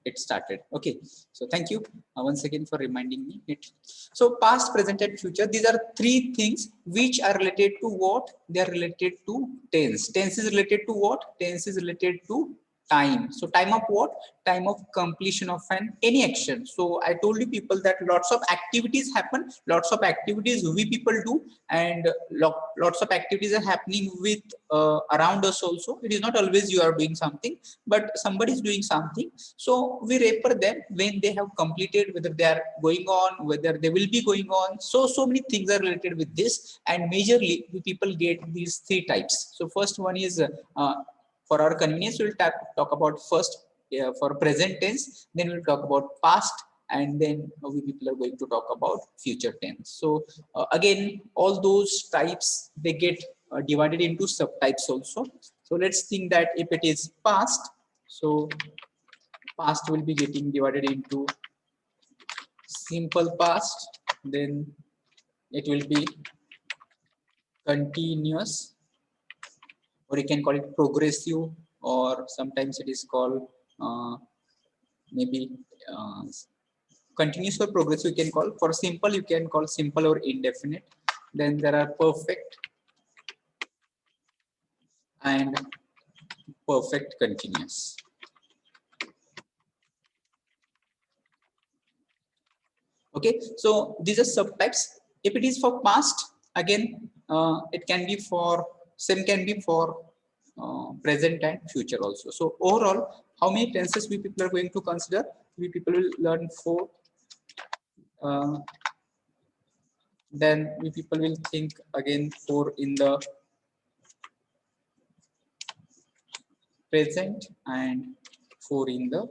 it started. Okay, so thank you once again for reminding me it. So past, present and future, these are three things which are related to what? They are related to tense. Tense is related to what? Tense is related to time. So time of what? Time of completion of an any action. So I told you people that lots of activities happen, lots of activities we people do, and lots of activities are happening with around us also. It is not always you are doing something, but somebody is doing something. So we refer them when they have completed, whether they are going on, whether they will be going on. So many things are related with this, and majorly we people get these three types. So first one is for our convenience, we'll talk about first for present tense, then we'll talk about past, and then we people are going to talk about future tense. So again, all those types, they get divided into subtypes also. So let's think that if it is past, so past will be getting divided into simple past, then it will be continuous, or you can call it progressive, or sometimes it is called uh, maybe uh, continuous or progressive, you can call. For simple, you can call simple or indefinite. Then there are perfect and perfect continuous. Okay, so these are subtypes. If it is for past, again it can be for, same can be for present and future also. So overall, how many tenses we people are going to consider? We people will learn four. Then we people will think again four in the present and four in the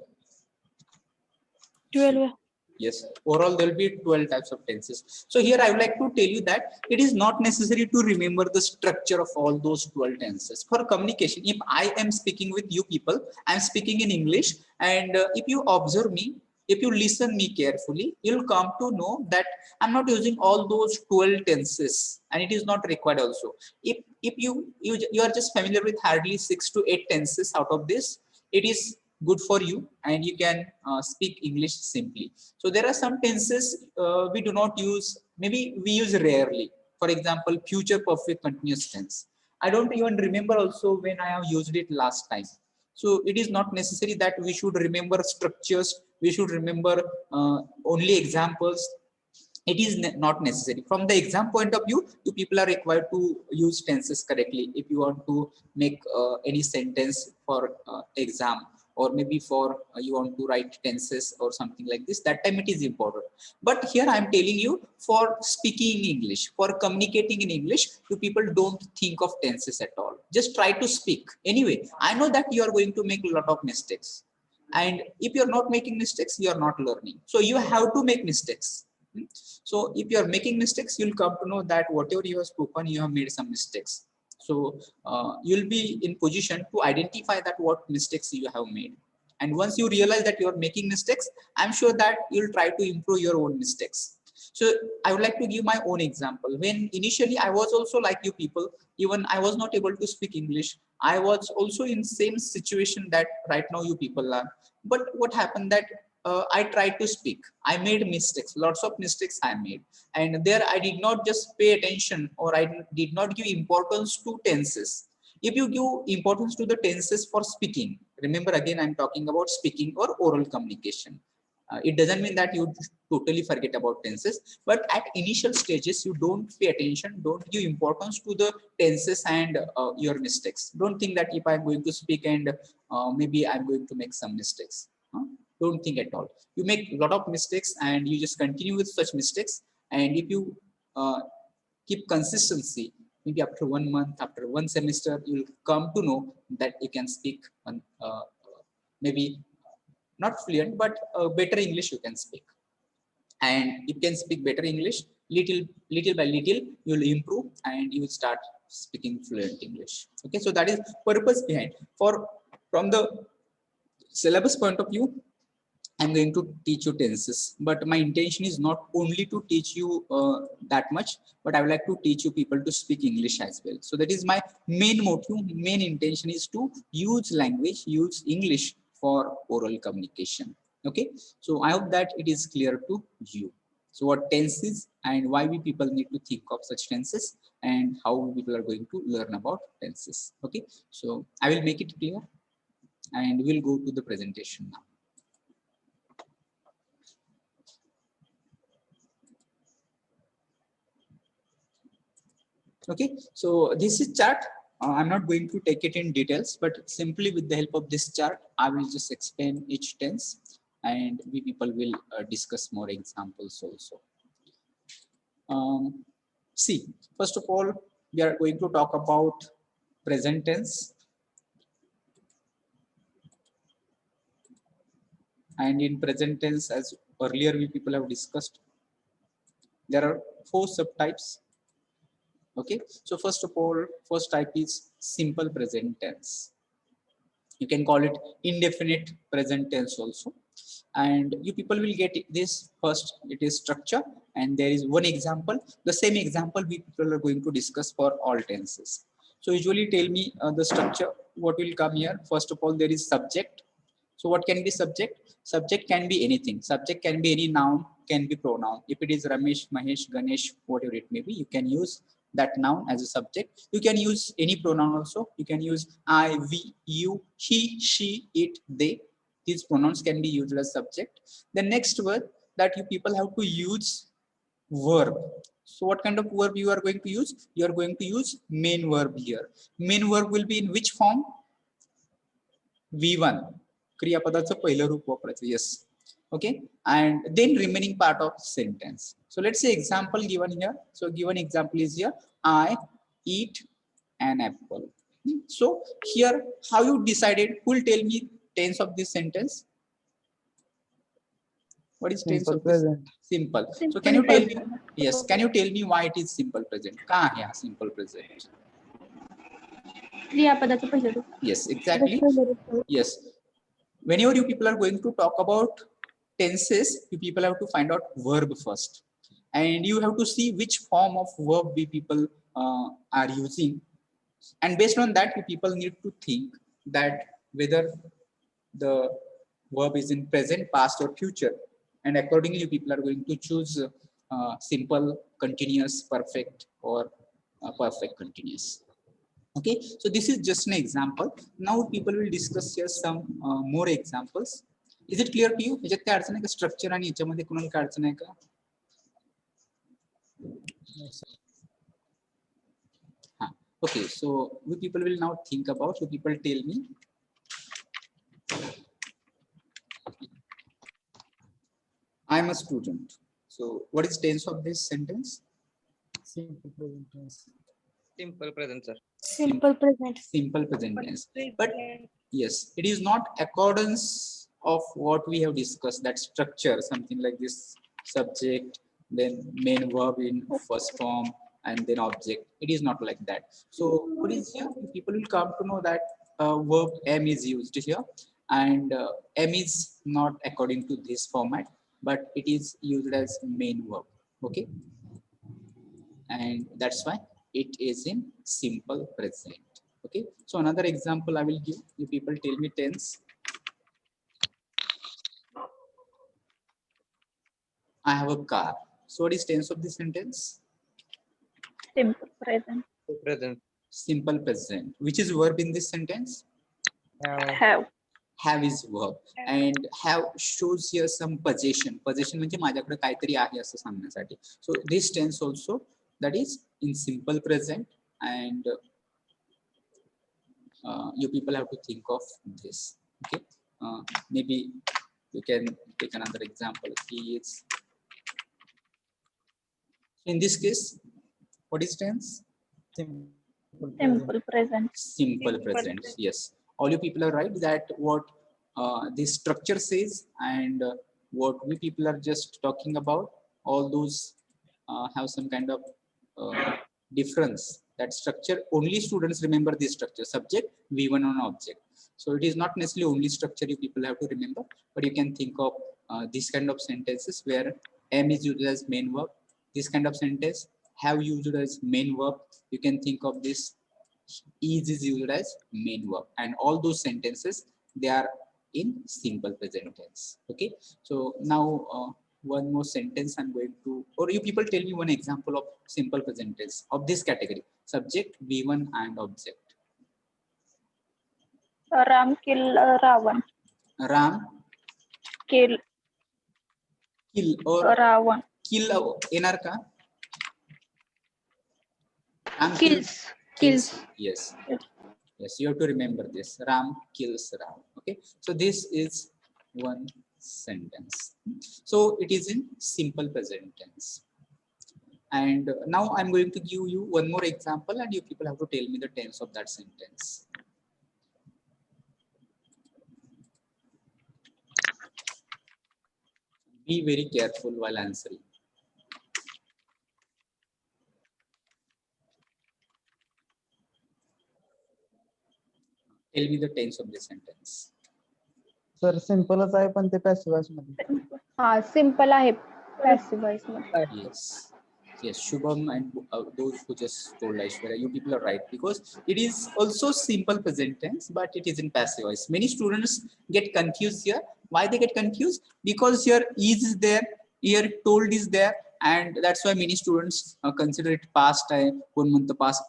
12. yes. Overall, there will be 12 types of tenses. So here I would like to tell you that it is not necessary to remember the structure of all those 12 tenses. For communication, if I am speaking with you people, I am speaking in English, and if you observe me, if you listen me carefully, you'll come to know that I'm not using all those 12 tenses, and it is not required also. If you are just familiar with hardly 6 to 8 tenses out of this, it is good for you, and you can speak English simply. So there are some tenses we do not use, maybe we use rarely. For example, future perfect continuous tense, I don't even remember also when I have used it last time. So it is not necessary that we should remember structures, we should remember only examples. It is not necessary. From the exam point of view, you people are required to use tenses correctly if you want to make any sentence for exam, or maybe for you want to write tenses or something like this. That time it is important. But here I am telling you, for speaking English, for communicating in English, you people don't think of tenses at all. Just try to speak anyway. I know that you are going to make a lot of mistakes, and if you're not making mistakes, you are not learning. So you have to make mistakes. So if you are making mistakes, you'll come to know that whatever you have spoken, you have made some mistakes. So you'll be in position to identify that what mistakes you have made. And once you realize that you are making mistakes, I'm sure that you'll try to improve your own mistakes. So I would like to give my own example. When initially I was also like you people, even I was not able to speak English. I was also in same situation that right now you people are. But what happened that I tried to speak. I made mistakes, lots of mistakes I made. And there I did not just pay attention, or I did not give importance to tenses. If you give importance to the tenses for speaking, remember again, I'm talking about speaking or oral communication. It doesn't mean that you totally forget about tenses, but at initial stages, you don't pay attention, don't give importance to the tenses and your mistakes. Don't think that if I'm going to speak and maybe I'm going to make some mistakes. Don't think at all. You make a lot of mistakes and you just continue with such mistakes. And if you keep consistency, maybe after 1 month, after one semester, you'll come to know that you can speak maybe not fluent, but better English you can speak. And you can speak better English, little by little, you'll improve and you will start speaking fluent English. Okay, so that is purpose behind. From the syllabus point of view, I'm going to teach you tenses, but my intention is not only to teach you that much, but I would like to teach you people to speak English as well. So that is my main motive, main intention is to use language, use English for oral communication. Okay, so I hope that it is clear to you. So what tense is and why we people need to think of such tenses and how we people are going to learn about tenses. Okay, so I will make it clear and we'll go to the presentation now. Okay, so this is chart. I'm not going to take it in details, but simply with the help of this chart, I will just explain each tense and we people will discuss more examples also. See, first of all, we are going to talk about present tense. And in present tense, as earlier we people have discussed, there are 4 subtypes. Okay, so first of all, first type is simple present tense. You can call it indefinite present tense also. And you people will get this first, it is structure, and there is one example. The same example we people are going to discuss for all tenses. So usually tell me the structure, what will come here. First of all, there is subject. So what can be subject? Subject can be anything. Subject can be any noun, can be pronoun. If it is Ramesh, Mahesh, Ganesh, whatever it may be, you can use that noun as a subject. You can use any pronoun also. You can use I, we, you, he, she, it, they. These pronouns can be used as subject. The next word that you people have to use verb. So what kind of verb you are going to use? You are going to use main verb here. Main verb will be in which form? V1. क्रियापदाचं पहिलं रूप वापरायचं. Yes. Okay, and then remaining part of sentence. So let's say example given here. So given example is here, I eat an apple. So here, how you decided? Who will tell me tense of this sentence? What is tense of this? Simple. So can you tell me? Yes, can you tell me why it is simple present? कहाँ है simple present? क्रियापदाचं पहिलं रूप. Yes, exactly. Yes. Whenever you people are going to talk about tenses, you people have to find out verb first, and you have to see which form of verb we people are using, and based on that you people need to think that whether the verb is in present, past, or future, and accordingly you people are going to choose simple, continuous, perfect, or perfect continuous. Okay, so this is just an example. Now people will discuss here some more examples. Is it clear to you? ह्याच्यात काय अडचण आहे का structure आणि ह्याच्यामध्ये कोणाला काय अडचण आहे का? Okay, so you people will now think about, you people tell me. I am a student. So what is tense of this sentence? Simple present tense. Simple present, sir. Simple present. Simple present tense. But yes, it is not accordance of what we have discussed, that structure, something like this: subject, then main verb in first form, and then object. It is not like that. So what is here? People will come to know that verb am is used here, and am is not according to this format, but it is used as main verb. Okay, and that's why it is in simple present. Okay, so another example I will give you. People tell me tense. I have a car. So what is tense of this sentence? Simple present. Present. Simple present. Which is verb in this sentence? Have. Have is verb, and have shows here some possession. Possession म्हणजे माझ्याकडे काहीतरी आहे असं सांगण्यासाठी. So this tense also, that is in simple present, and you people have to think of this. Okay, maybe you can take another example. He is. In this case, what is tense? Simple present. Simple present. Yes, all you people are right that what this structure says, and what we people are just talking about, all those have some kind of difference. That structure, only students remember this structure: subject, V1 on object. So it is not necessarily only structure you people have to remember, but you can think of this kind of sentences where am is used as main verb. This kind of sentence, have used as main verb. You can think of this is used as main verb, and all those sentences, they are in simple present tense. Okay, so now one more sentence I'm going to, or you people tell me one example of simple present tense of this category: subject, V1 and object. Ram kill Ravan. Ram Kill kill or Ravan. kill येणार का? Ram Kills. kills. Yes. Yes, you have to remember this. Ram kills Ram. Okay, so this is one sentence. So it is in simple present tense. And now I'm going to give you one more example, and you people have to tell me the tense of that sentence. Be very careful while answering. Tell me the tense of the sentence. Sir सिम्पलच आहे पण ते passive voice मध्ये. हा simple आहे passive voice मध्ये. Yes, yes, Shubham and those who just told Aishwarya, you people are right, because it is also simple present tense, but it is in passive voice. Many students get confused here. Why they get confused? Because here is there, here told is there, and that's why many students consider it past time, one month past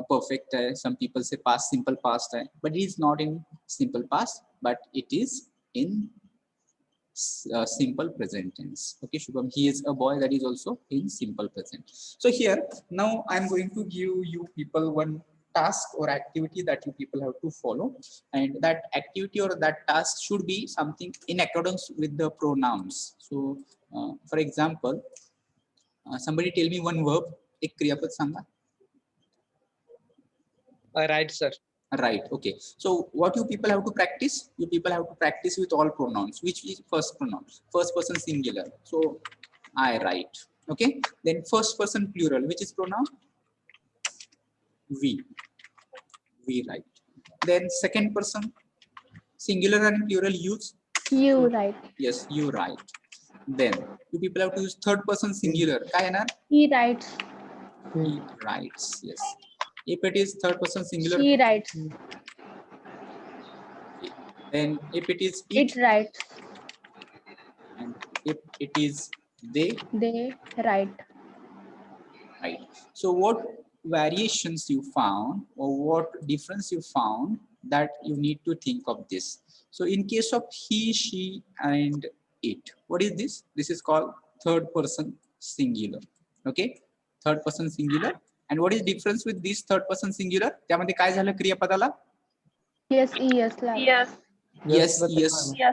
perfect time. Some people say past simple past time, but it is not in simple past, but it is in simple present tense. Okay, Shubham, he is a boy that is also in simple present. So here now I'm going to give you people one task or activity that you people have to follow, and that activity or that task should be something in accordance with the pronouns. So for example, somebody tell me one verb, ek kriyapad sanga. Right, sir. Right. Okay. So what you people have to practice? You people have to practice with all pronouns. Which is first pronoun? First person singular. So I write. Okay. Then first person plural. Which is pronoun? We. We write. Then second person singular and plural use. You write. Yes, you write. Then you people have to use third person singular. काय येणार? He writes. He writes. Yes. If it is third person singular, She writes. then if it is It writes. and if it is they write. right. So what variations you found or what difference you found, that you need to think of this. So in case of he, she and it, what is this? This is called third person singular. Okay, third person singular. And what is difference with this third person singular? त्यामध्ये काय झालं क्रियापदाला? Yes, yes. Yes,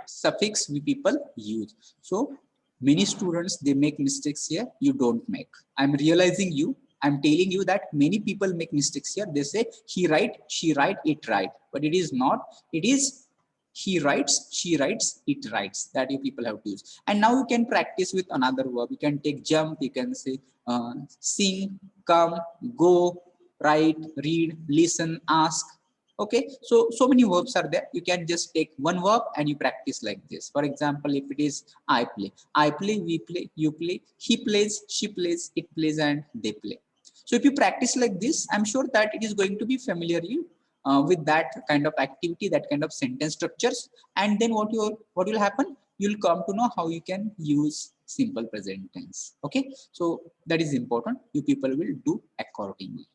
suffix we people use. So many students, they make mistakes here, you don't make. I'm realizing you, I'm telling you that many people make mistakes here. They say he write, she write, it write, but it is not. It is he writes, she writes, it writes. That you people have to use. And now you can practice with another verb. You can take jump, you can say sing, come, go, write, read, listen, ask. Okay, so many verbs are there. You can just take one verb and you practice like this. For example, if it is I play, we play, you play, he plays, she plays, it plays, and they play. So if you practice like this, I'm sure that it is going to be familiar you with that kind of activity, that kind of sentence structures. And then what will happen? You'll come to know how you can use simple present tense. Okay, so that is important. You people will do accordingly.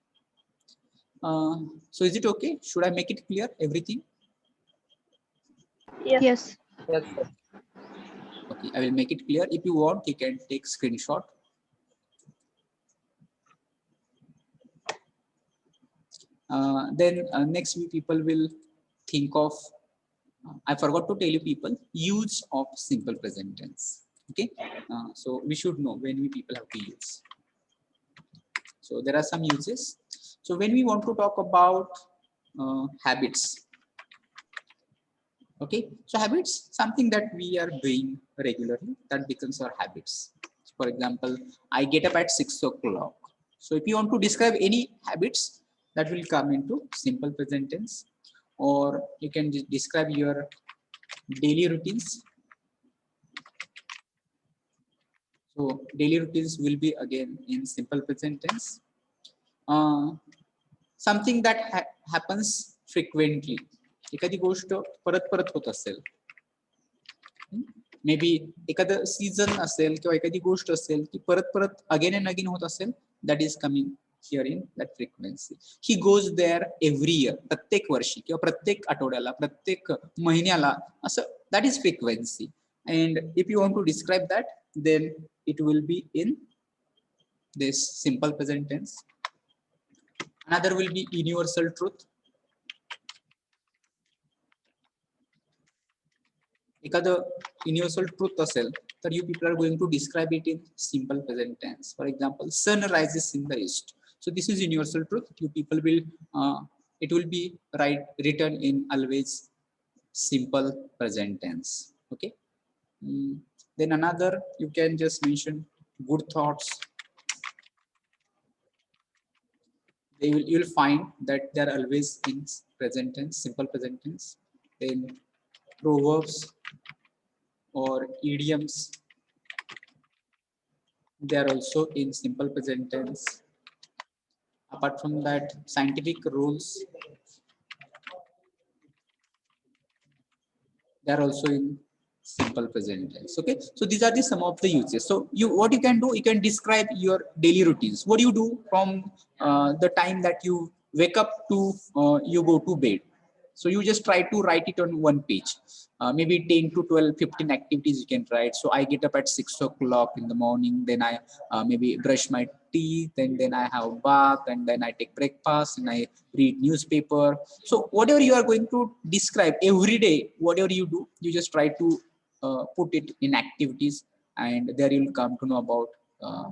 So is it okay? Should I make it clear everything? Yes. Yes, sir. Okay, I will make it clear. If you want, you can take screenshot. Then next we people will think of, I forgot to tell you people, use of simple present tense. Okay, so we should know when we people have to use. So there are some uses. So when we want to talk about habits, okay, so habits, something that we are doing regularly, that becomes our habits. For example, I get up at 6 o'clock. So if you want to describe any habits, that will come into simple present tense, or you can describe your daily routines. So daily routines will be again in simple present tense. Something that happens frequently. एखादी गोष्ट परत परत होत असेल, may be एखादं season असेल किंवा एखादी गोष्ट असेल की परत परत अगेन अँड अगेन होत असेल, that is coming here in that frequency. He goes there every year, प्रत्येक वर्षी किंवा प्रत्येक आठवड्याला, प्रत्येक महिन्याला, असं that is frequency. And if you want to describe that, then it will be in this simple present tense. Another will be universal truth. एखादं universal truth असेल तर you people are going to describe it in simple present tense. For example, sun rises in the east. So this is universal truth. You people will it will be written in always simple present tense. Okay. Then another, you can just mention good thoughts. You'll find that they're always in present tense, simple present tense. Then proverbs or idioms, they are also in simple present tense. Apart from that, scientific rules, they are also in simple present tense. Okay, so these are the some of the uses. So what you can do, you can describe your daily routines. What do you do from the time that you wake up to you go to bed? So you just try to write it on one page. Maybe 10 to 12, 15 activities you can write. So I get up at 6 o'clock in the morning, then I maybe brush my teeth, and then I have bath, and then I take breakfast, and I read newspaper. So whatever you are going to describe every day, whatever you do, you just try to put it in activities, and there you'll come to know about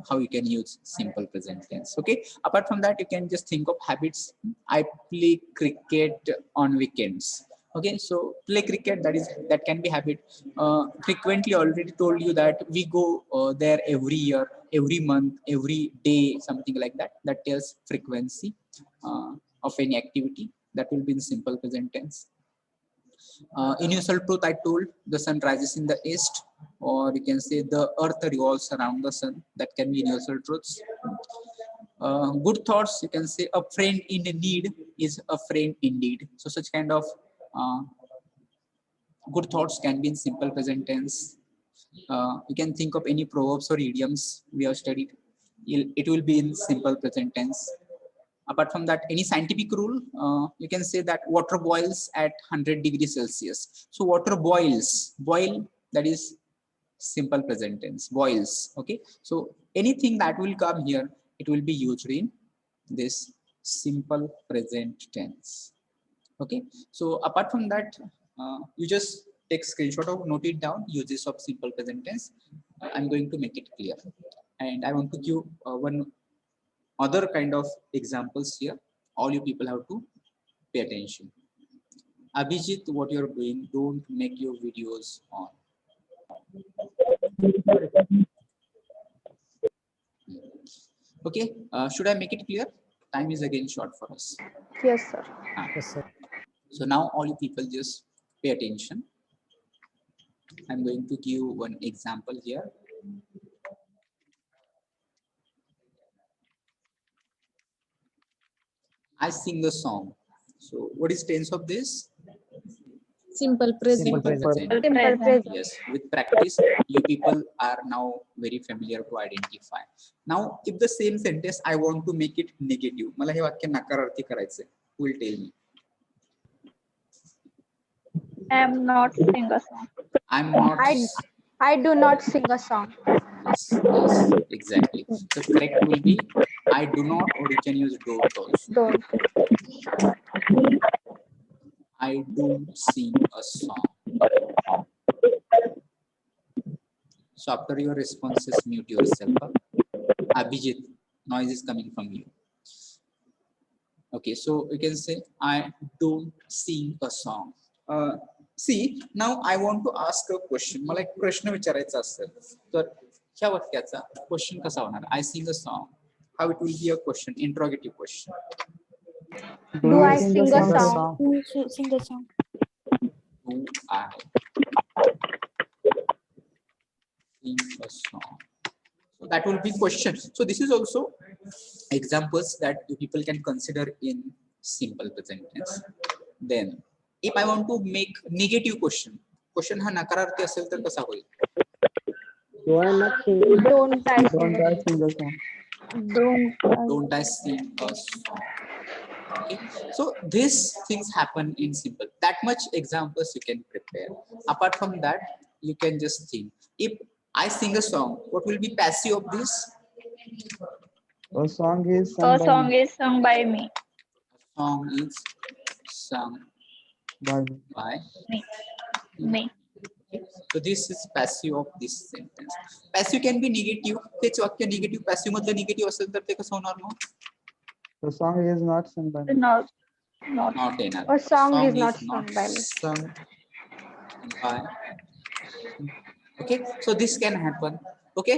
how you can use simple present tense. Okay, apart from that, you can just think of habits. I play cricket on weekends. Okay, so play cricket, that can be habit. Frequently, already told you that we go there every year, every month, every day, something like that. That tells frequency of any activity. That will be in simple present tense. Universal truth, I told, the sun rises in the east, or you can say the earth revolves around the sun. That can be universal truths. Good thoughts, you can say a friend in need is a friend indeed. So such kind of good thoughts can be in simple present tense. You can think of any proverbs or idioms we have studied. It will be in simple present tense. Apart from that, any scientific rule, you can say that water boils at 100 degrees Celsius. So water boils, that is simple present tense, boils. Okay, so anything that will come here, it will be used in this simple present tense. Okay, so apart from that, you just take screenshot of, note it down, uses of simple present tense. I'm going to make it clear, and I want to give one other kind of examples here. All you people have to pay attention. Abhijit, what you're doing, don't make your videos on. Okay, should I make it clear? Time is again short for us. Yes, sir. Yes, sir. So now all you people just pay attention. I'm going to give one example here. I sing a song. So what is tense of this? Simple present. Simple present. Simple present. Yes, with practice, you people are now very familiar to identify. Now, if the same sentence I want to make it negative, मला हे वाक्य नकारार्थी करायचंय, who will tell me? I am not singing a song. I'm not. I do not sing a song. Yes, exactly. So correct will be I do not, or you can use don't also. Don't. I don't sing a song. So after your responses, mute yourself. Abhijit, noise is coming from you. Okay, so you can say I don't sing a song. See, now I want to ask a question. मला एक प्रश्न विचारायचा असेल तर ह्या वाक्याचा question कसा होणार? I sing a song. How it will be a question, interrogative question. Do I sing a song? Sing a song. Do I sing a song? So that will be question. So this is also examples that you people can consider in simple present tense. Then if I want to make negative question हा नकारार्थी असेल तर कसा होईल? Don't I sing Don't a I song? sing a song? Don't I sing a song? Okay, so these things happen in simple. That much examples you can prepare. Apart from that, you can just think. If I sing a song, what will be passive of this? A song is sung A by song me. is sung by me. Song is sung By me. by. Me. So this is passive of this sentence. Passive can be negative. तेच वाक्य negative passive मधलं negative असेल तर ते कसं होणार मग? The song is not sung by me. Not. Not. Not येणार. A song is not not sung by me. sung by. Okay, so this can happen. Okay,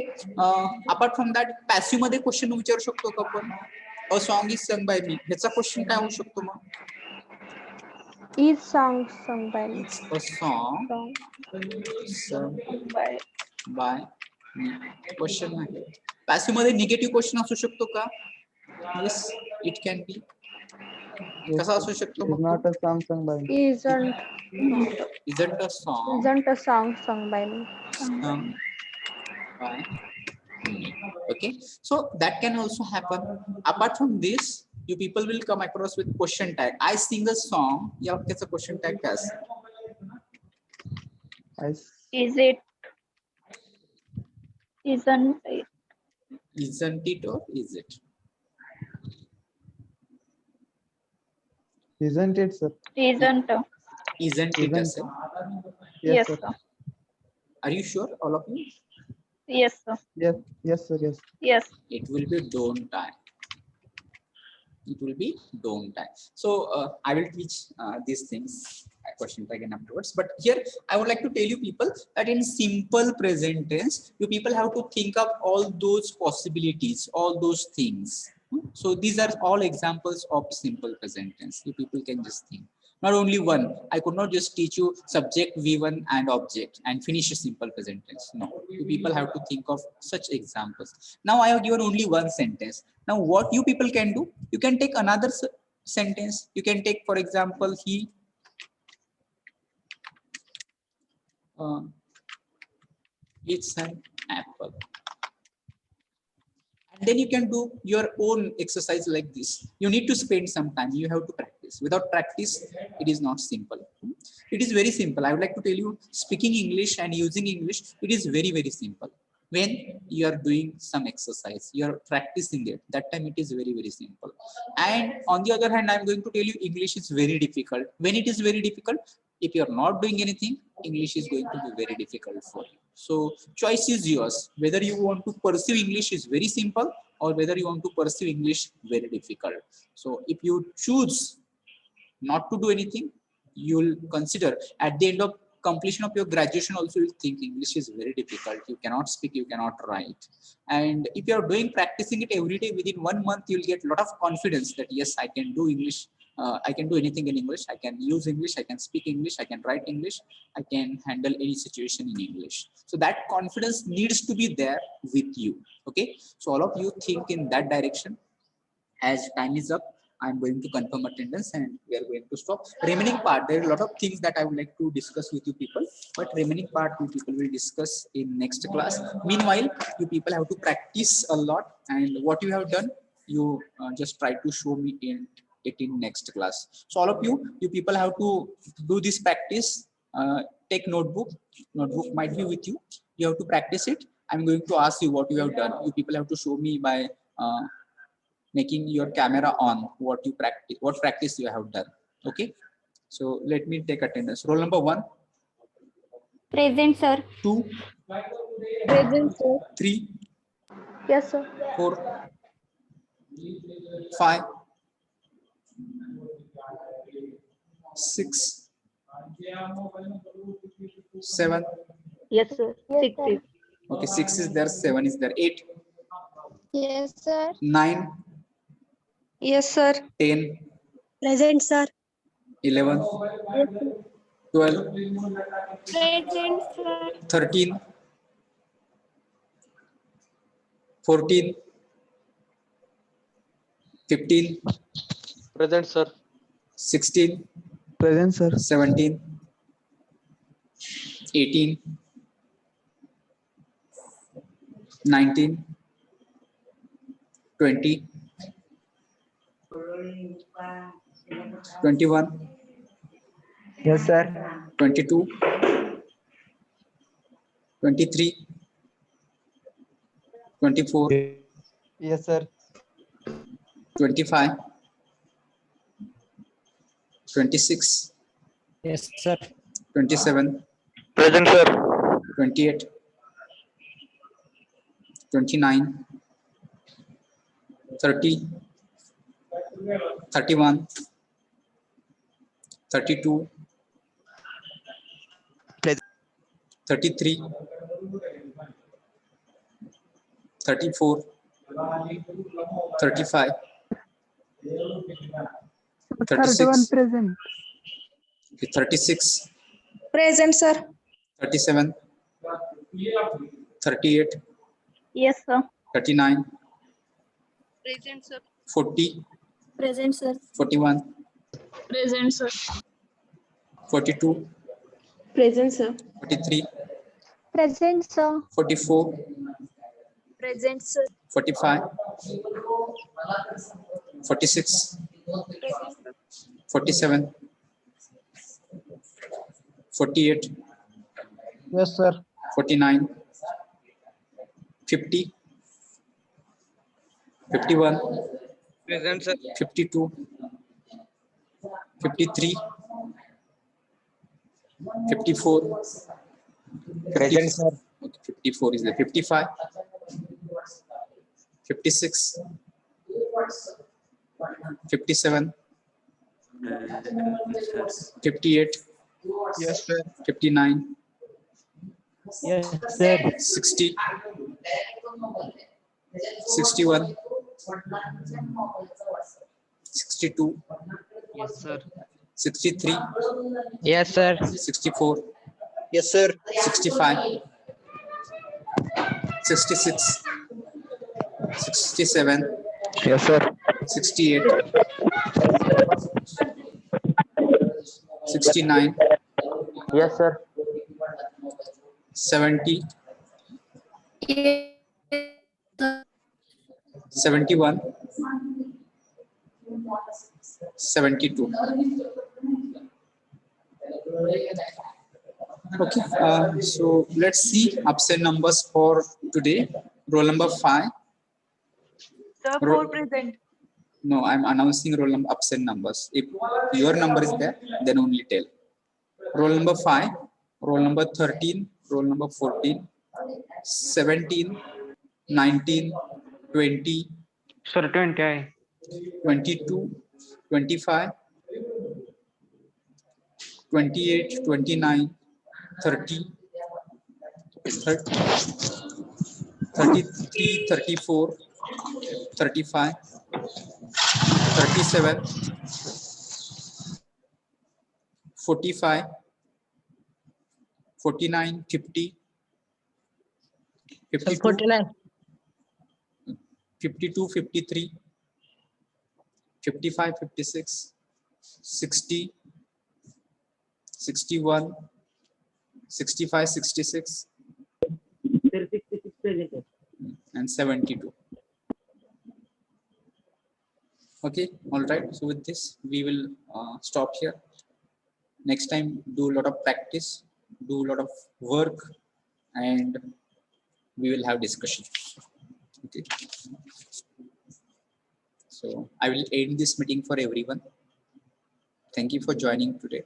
apart from that, passive मध्ये question विचारू शकतो का आपण? A song is sung by me. ह्याचा question काय होऊ शकतो मग? Is song sung by me? It's a song Song. sung By. by me. Question नाही. passive मध्ये निगेटिव्ह क्वेश्चन असू शकतो का? Yes, it can be. Yes, कसा असू शकतो is mug? not a song sung by me. Isn't a song Isn't a song sung by me? sung by me. Okay, so that can also happen. Apart from this, you people will come across with question tag. I sing a song. या वाक्याचा question tag काय असेल? I s- Is it? Isn't it? Isn't it or is it? Isn't it, sir? Isn't. Isn't it Isn't. असेल? Yes, sir. sir. Are you sure, all of you? Yes, sir. Yes, yes, sir. Yes. Yes. It will be don't I. It will be don't I. So I will teach these things question again afterwards. But here I would like to tell you people that in simple present tense, you people have to think of all those possibilities, all those things. So these are all examples of simple present tense. You people can just think. Not only one. I could not just teach you subject, V1 and object and finish a simple present tense. No, you people have to think of such examples. Now I have given only one sentence. Now what you people can do, you can take another sentence. You can take, for example, he eats an apple. And then you can do your own exercise like this. You need to spend some time. You have to practice. Without practice, it is not simple. It is very simple. I would like to tell you, speaking English and using English, it is very, very simple. When you are doing some exercise, you are practicing it. That time it is very, very simple. And on the other hand, I am going to tell you English is very difficult. When it is very difficult, if you are not doing anything, English is going to be very difficult for you. So choice is yours. Whether you want to pursue English is very simple or whether you want to pursue English very difficult. So if you choose not to do anything, you'll consider at the end of completion of your graduation also you'll think English is very difficult. You cannot speak, you cannot write. And if you're doing practicing it every day, within 1 month, you'll get a lot of confidence that yes, I can do English. I can do anything in English. I can use English. I can speak English. I can write English. I can handle any situation in English. So that confidence needs to be there with you. Okay. So all of you think in that direction. As time is up, I'm going to confirm attendance and we are going to stop. Remaining part, there are a lot of things that I would like to discuss with you people, but remaining part you people will discuss in next class. Meanwhile, you people have to practice a lot, and what you have done, you just try to show me in next class. So all of you people have to do this practice. Take notebook. Notebook might be with you. You have to practice it. I'm going to ask you what you have done. You people have to show me by making your camera on what practice you have done. Okay, so let me take attendance. Roll number 1, Present, sir. 2, Present, sir. 3, Yes, sir. 4, 5, 6, 7. Yes, sir. Yes, sir. Okay, 6 is there, 7 is there, 8, Yes, sir. 9, Yes, sir. 10, Present, sir. 11, 12, Present, sir. 13, 14, 15, Present, sir. 16, Present, sir. 17, 18, 19, 20, 21, Yes, sir. 22, 23, 24, Yes, sir. 25, 26, Yes, sir. 27, Present, sir. 28, 29, 30, 31, 32, Present. 33, 34, 35, 36, present. 36, Present, sir. 37, 38, Yes, sir. 39, Present, sir. 40, Present, sir. 41, Present, sir. 42, Present, sir. 43, Present, sir. 44, Present, sir. 45, 46, 47, 48, Yes, sir. 49, 50, 51, Present, sir. 52, 53, 54, Present, sir. 54 is the 55, 56, 57, 58, Yes, sir. 59, Yes, sir. 60, 61, 62, Yes, sir. 63, Yes, sir. 64, Yes, sir. 65, 66, 67, Yes, sir. 68, 69, Yes, sir. 70, Yes, 71, 72. Okay, so let's see absent numbers for today. Roll number 5. Sir, Ro- four present. No, I'm announcing roll number absent numbers. If your number is there, then only tell. Roll number 5, roll number 13, roll number 14, 17, 19, 20, Sir, 20. 22, 25, 28, 29, 30, 33, 34, 35, 37, 45, 49, 50, 52, 49. 52, 53, 55, 56, 60, 61, 65, 66, Sir, 66 present. and 72. Okay, all right. So with this, we will stop here. Next time, do a lot of practice, do a lot of work, and we will have discussion. Okay. So I will end this meeting for everyone. Thank you for joining today.